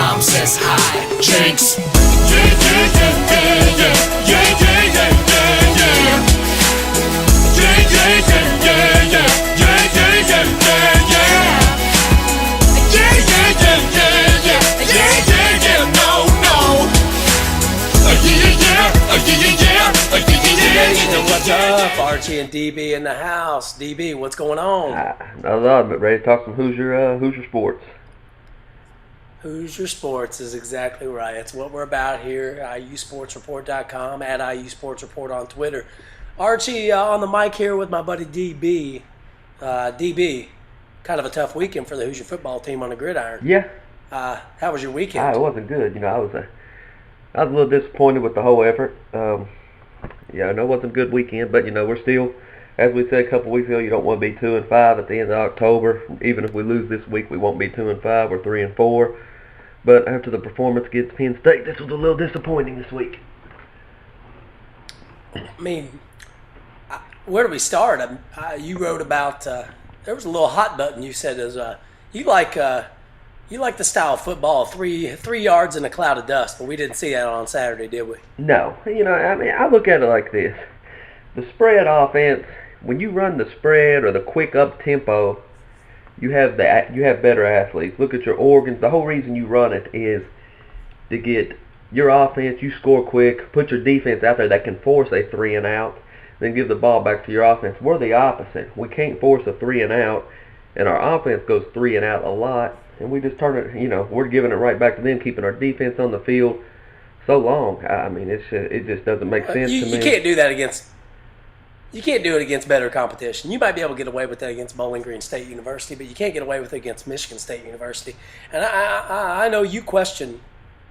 mom says hi. Jinx. Yeah, yeah, yeah, yeah, yeah, yeah, yeah, yeah, yeah, yeah. Yeah, yeah, yeah, yeah, yeah, yeah, yeah, yeah, yeah, yeah. Yeah, yeah, yeah, yeah, yeah, yeah, yeah, yeah, no, no. Yeah, yeah, yeah, yeah, yeah, yeah. What's up? Archie and DB in the house. DB, what's going on? Not a lot, but ready to talk some Hoosier sports. Hoosier Sports is exactly right. It's what we're about here. IUsportsreport.com, at IUsportsreport on Twitter. Archie on the mic here with my buddy DB. DB, kind of a tough weekend for the Hoosier football team on the gridiron. Yeah. How was your weekend? It wasn't good. I was a little disappointed with the whole effort. I know it wasn't a good weekend, but we're still, as we said a couple weeks ago, you don't want to be 2-5 at the end of October. Even if we lose this week, we won't be 2-5 or 3-4. But after the performance against Penn State, this was a little disappointing this week. I mean, where do we start? You wrote about there was a little hot button. You said is you like the style of football, three yards in a cloud of dust, but we didn't see that on Saturday, did we? No. I look at it like this. The spread offense, when you run the spread or the quick up-tempo, you have better athletes. Look at your organs. The whole reason you run it is to get your offense, you score quick, put your defense out there that can force a 3-and-out, then give the ball back to your offense. We're the opposite. We can't force a 3-and-out, and our offense goes 3-and-out a lot. And we just turn it, we're giving it right back to them, keeping our defense on the field so long. I mean, it just doesn't make sense to me. You can't do that against. You can't do it against better competition. You might be able to get away with that against Bowling Green State University, but you can't get away with it against Michigan State University. And I know you question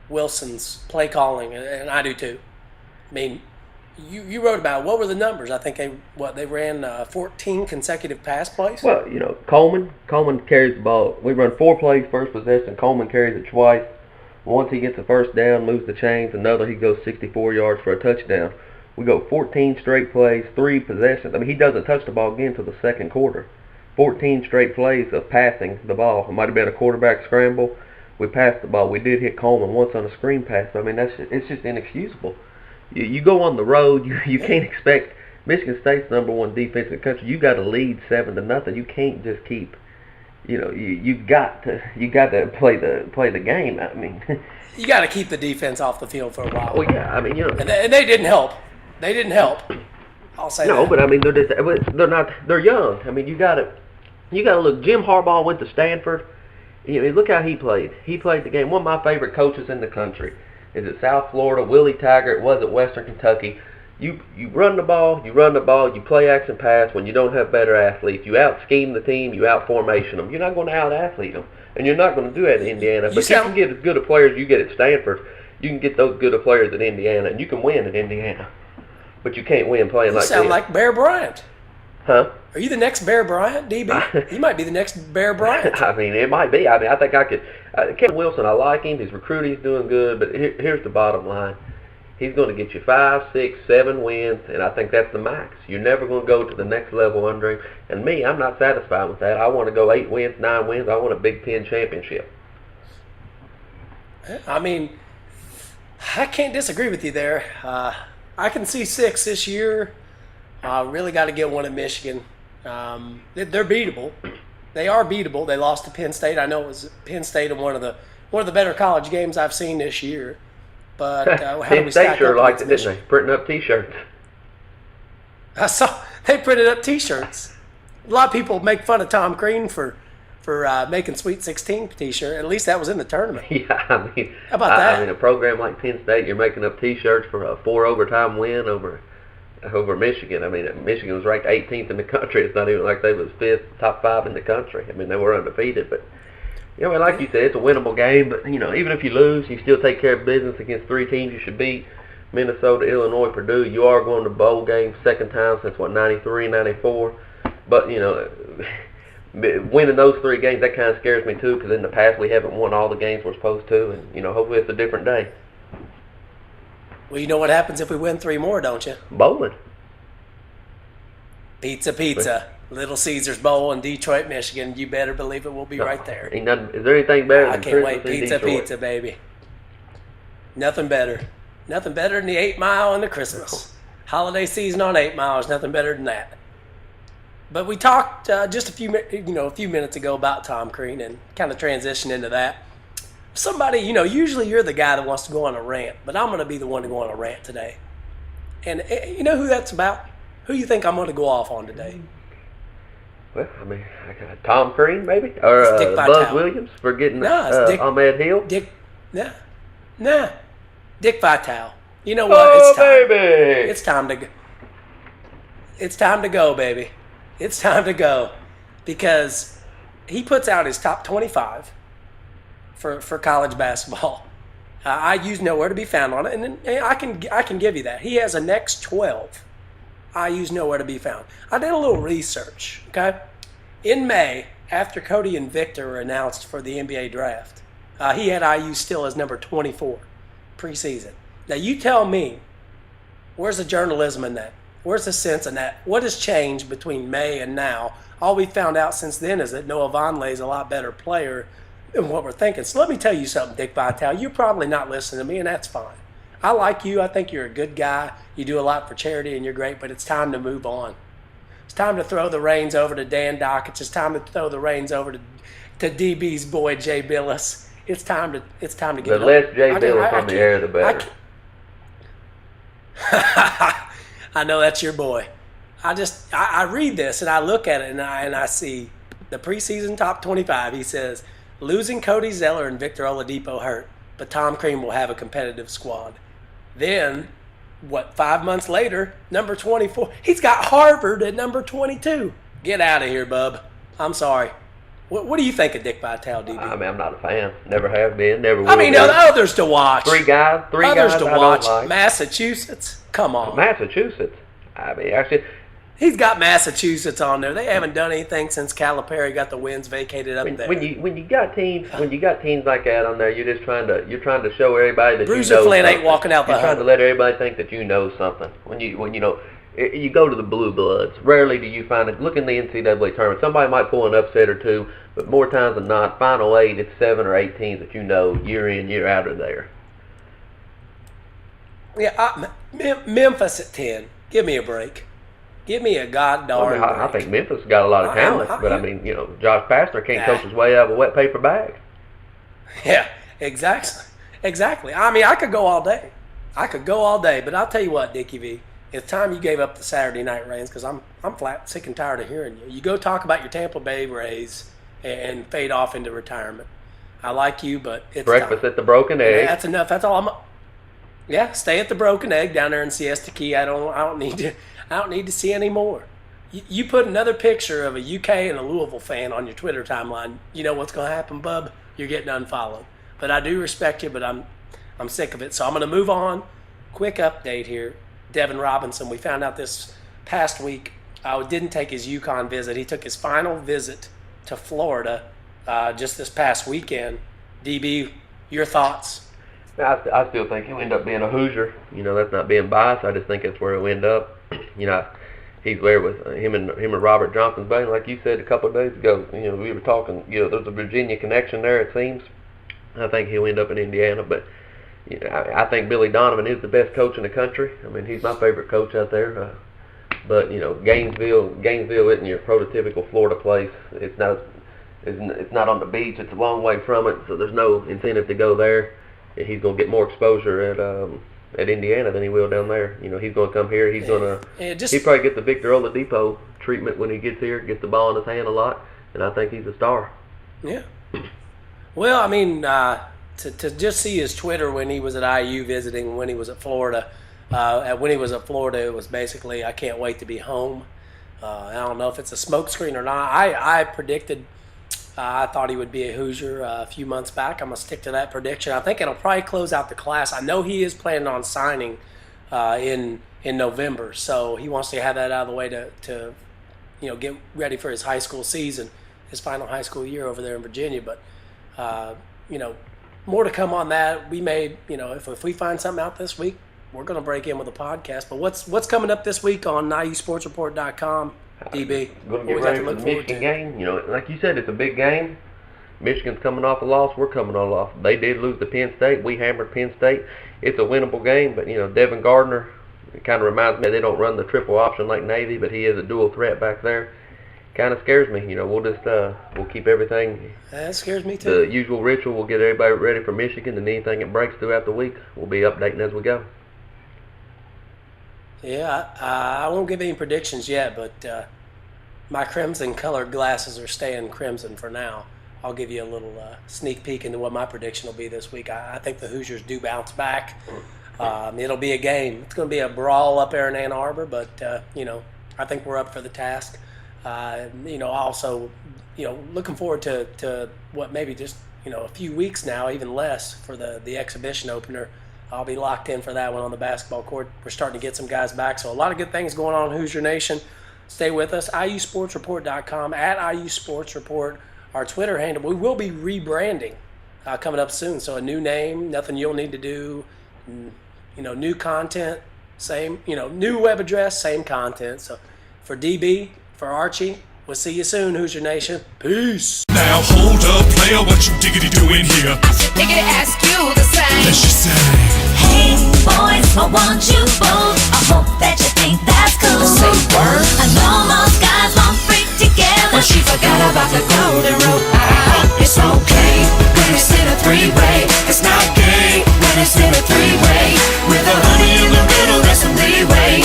Wilson's play calling, and I do too. I mean, you wrote about it. What were the numbers? I think they ran 14 consecutive pass plays. Well, Coleman carries the ball. We run 4 plays first possession. Coleman carries it twice. Once he gets a first down, moves the chains. Another, he goes 64 yards for a touchdown. We go 14 straight plays, 3 possessions. I mean, he doesn't touch the ball again until the second quarter. 14 straight plays of passing the ball. It might have been a quarterback scramble. We passed the ball. We did hit Coleman once on a screen pass. I mean, it's just inexcusable. You go on the road, you can't expect Michigan State's #1 defense in the country. You got to lead 7-0. You can't just keep, you got to play the game. I mean, you got to keep the defense off the field for a while. Well, yeah, I mean, and they didn't help. They didn't help. I'll say that. No, but I mean, they're young. I mean, you got to look. Jim Harbaugh went to Stanford. Look how he played. He played the game. One of my favorite coaches in the country. Is it South Florida? Willie Taggart was at Western Kentucky. You run the ball, you play action pass when you don't have better athletes. You out-scheme the team, you out-formation them. You're not going to out-athlete them. And you're not going to do that in Indiana. But you can get as good a players as you get at Stanford. You can get those good of players at Indiana, and you can win at Indiana. But you can't win playing like this. You sound like Bear Bryant. Huh? Are you the next Bear Bryant, DB? You might be the next Bear Bryant. I mean, it might be. I mean, I think I could. Kevin Wilson, I like him. His recruiting's doing good. But here's the bottom line. He's going to get you 5, 6, 7 wins, and I think that's the max. You're never going to go to the next level under him. And me, I'm not satisfied with that. I want to go 8 wins, 9 wins. I want a Big Ten championship. I mean, I can't disagree with you there. I can see 6 this year. Really got to get one at Michigan. They're beatable. They are beatable. They lost to Penn State. I know it was Penn State in one of the better college games I've seen this year. But how do we stack up? Penn State sure liked it, didn't they? Printing up T-shirts. I saw they printed up T-shirts. A lot of people make fun of Tom Crean for making Sweet 16 T-shirt. At least that was in the tournament. Yeah, I mean, how about that? I mean, a program like Penn State, you're making up T-shirts for a 4 overtime win over Michigan. I mean, Michigan was ranked 18th in the country. It's not even like they was 5th, top 5 in the country. I mean, they were undefeated. But, like you said, it's a winnable game. But, even if you lose, you still take care of business against 3 teams you should beat. Minnesota, Illinois, Purdue. You are going to bowl games, second time since, 93, 94. But, winning those 3 games, that kind of scares me, too, because in the past we haven't won all the games we're supposed to. And, hopefully it's a different day. Well, you know what happens if we win 3 more, don't you? Bowling. Pizza. Little Caesars Bowl in Detroit, Michigan. You better believe it will be right there. Ain't nothing, is there anything better I than can't Christmas wait. in Detroit? Pizza, baby. Nothing better. Nothing better than the 8 Mile and the Christmas. Holiday season on 8 Mile is nothing better than that. But we talked just a few minutes ago about Tom Crean and kind of transition into that. Somebody, usually you're the guy that wants to go on a rant, but I'm going to be the one to go on a rant today. And you know who that's about? Who you think I'm going to go off on today? Well, I mean, Tom Crean maybe, or Dick Buzz Vitale. Williams for getting Dick, Ahmed Hill. Dick Vitale. You know what? It's time. Baby! It's time to go. It's time to go, baby. It's time to go, because he puts out his top 25 for college basketball. IU's nowhere to be found on it, and I can give you that. He has a next 12. IU's nowhere to be found. I did a little research, okay? In May, after Cody and Victor were announced for the NBA draft, he had IU still as number 24 preseason. Now, you tell me, where's the journalism in that? Where's the sense in that? What has changed between May and now? All we found out since then is that Noah Vonleh is a lot better player than what we're thinking. So let me tell you something, Dick Vitale. You're probably not listening to me, and that's fine. I like you. I think you're a good guy. You do a lot for charity, and you're great, but it's time to move on. It's time to throw the reins over to Dan Dockett. It's time to throw the reins over to DB's boy, Jay Billis. It's time to get The less Jay Billis on the air, the better. I know that's your boy. I read this and I look at it and I see the preseason top 25. He says, losing Cody Zeller and Victor Oladipo hurt, but Tom Crean will have a competitive squad. Then, 5 months later, number 24, he's got Harvard at number 22. Get out of here, bub. I'm sorry. What do you think of Dick Vitale, DB? I mean, I'm not a fan. Never have been. Never will. I mean, be. others to watch. Three guys to I watch. don't like. Massachusetts. Come on. Massachusetts. I mean, actually, he's got Massachusetts on there. They haven't done anything since Calipari got the wins vacated up there. When you got teams like that on there, you're trying to show everybody that Bruiser you know Flynn something. ain't walking out the You're trying to huddle. let everybody think that you know something. When you go to the Blue Bloods, rarely do you find it. Look in the NCAA tournament. Somebody might pull an upset or two, but more times than not, Final 8, it's 7 or 8 teams that you know year in, year out of there. Yeah, Memphis at 10. Give me a break. Give me a goddamn break. I think Memphis got a lot of talent, but I mean, Josh Pastner can't coach his way out of a wet paper bag. Yeah, exactly. I mean, I could go all day. But I'll tell you what, Dickie V. It's time you gave up the Saturday night reigns, because I'm flat sick and tired of hearing you. You go talk about your Tampa Bay Rays and fade off into retirement. I like you, but it's breakfast time. At the Broken Egg. Yeah, that's enough. That's all stay at the Broken Egg down there in Siesta Key. I don't need to see any more. You put another picture of a UK and a Louisville fan on your Twitter timeline, you know what's going to happen, bub? You're getting unfollowed. But I do respect you, but I'm sick of it. So I'm going to move on. Quick update here. Devin Robinson, we found out this past week, didn't take his UConn visit. He took his final visit to Florida just this past weekend. DB, your thoughts? I still think he'll end up being a Hoosier. That's not being biased. I just think that's where he'll end up. He's there with him and Robert Johnson's buddy. Like you said a couple of days ago, we were talking, there's a Virginia connection there, it seems. I think he'll end up in Indiana, but I think Billy Donovan is the best coach in the country. I mean, he's my favorite coach out there. But Gainesville isn't your prototypical Florida place. It's not on the beach. It's a long way from it, so there's no incentive to go there. He's going to get more exposure at Indiana than he will down there. He's going to come here. He's going to he'll probably get the Victor Oladipo treatment when he gets here. Get the ball in his hand a lot, and I think he's a star. Yeah. Well, I mean, to just see his Twitter when he was at IU visiting, when he was at Florida. When he was at Florida, it was basically, I can't wait to be home. I don't know if it's a smokescreen or not. I predicted, I thought he would be a Hoosier a few months back. I'm going to stick to that prediction. I think it'll probably close out the class. I know he is planning on signing in November, so he wants to have that out of the way to get ready for his high school season, his final high school year over there in Virginia. But, more to come on that. We may, if we find something out this week, we're going to break in with a podcast. But what's coming up this week on IUsportsreport.com? DB? Going What to we get got ready to for look the forward Michigan to? game. You know, like you said, it's a big game. Michigan's coming off a loss. We're coming off a loss. They did lose to Penn State. We hammered Penn State. It's a winnable game, but, you know, Devin Gardner, it kind of reminds me they don't run the triple option like Navy, but he is a dual threat back there. Kind of scares me. You know, we'll just we'll keep everything That scares me too. the usual ritual. We'll get everybody ready for Michigan, and anything that breaks throughout the week, we'll be updating as we go. Yeah, I won't give any predictions yet, but my crimson-colored glasses are staying crimson for now. I'll give you a little sneak peek into what my prediction will be this week. I think the Hoosiers do bounce back. It'll be a game. It's going to be a brawl up there in Ann Arbor, but, you know, I think we're up for the task. You know, also, you know, looking forward to what maybe just, you know, a few weeks now, even less, for the exhibition opener. I'll be locked in for that one on the basketball court. We're starting to get some guys back, so a lot of good things going on in Hoosier Nation. Stay with us. IUsportsreport.com, at IUsportsreport, our Twitter handle. We will be rebranding coming up soon, so a new name, nothing you'll need to do, you know, new content, same, you know, new web address, same content. So for DB, for Archie, we'll see you soon, Hoosier Nation. Peace. Now hold up, player, what you diggity doing here? I should think to ask you the same. Let's just say, Hey boys, I want you both. I hope that you think that's cool. Say word. I know most guys won't freak together. When she forgot about the golden rule. It's okay when it's in a three-way. It's not gay when it's in a three-way. With a honey in the middle, there's some leeway.